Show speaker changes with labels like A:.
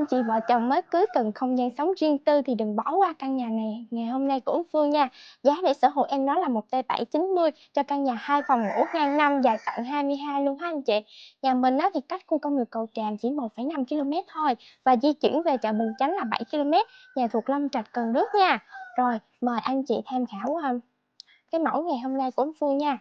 A: anh chị vợ chồng mới cưới cần không gian sống riêng tư thì đừng bỏ qua căn nhà này ngày hôm nay của Úc Phương nha. Giá để sở hữu em đó là 1,790 tỷ cho căn nhà 2 phòng ngủ ngang năm dài tận 22 luôn ha anh chị. Nhà mình á thì cách khu công nghiệp Cầu Tràm chỉ 1,5 km thôi và di chuyển về chợ Bình Chánh là 7 km. Nhà thuộc Lâm Trạch Cần Đước nha. Rồi, mời anh chị tham khảo cái mẫu ngày hôm nay của Úc Phương nha.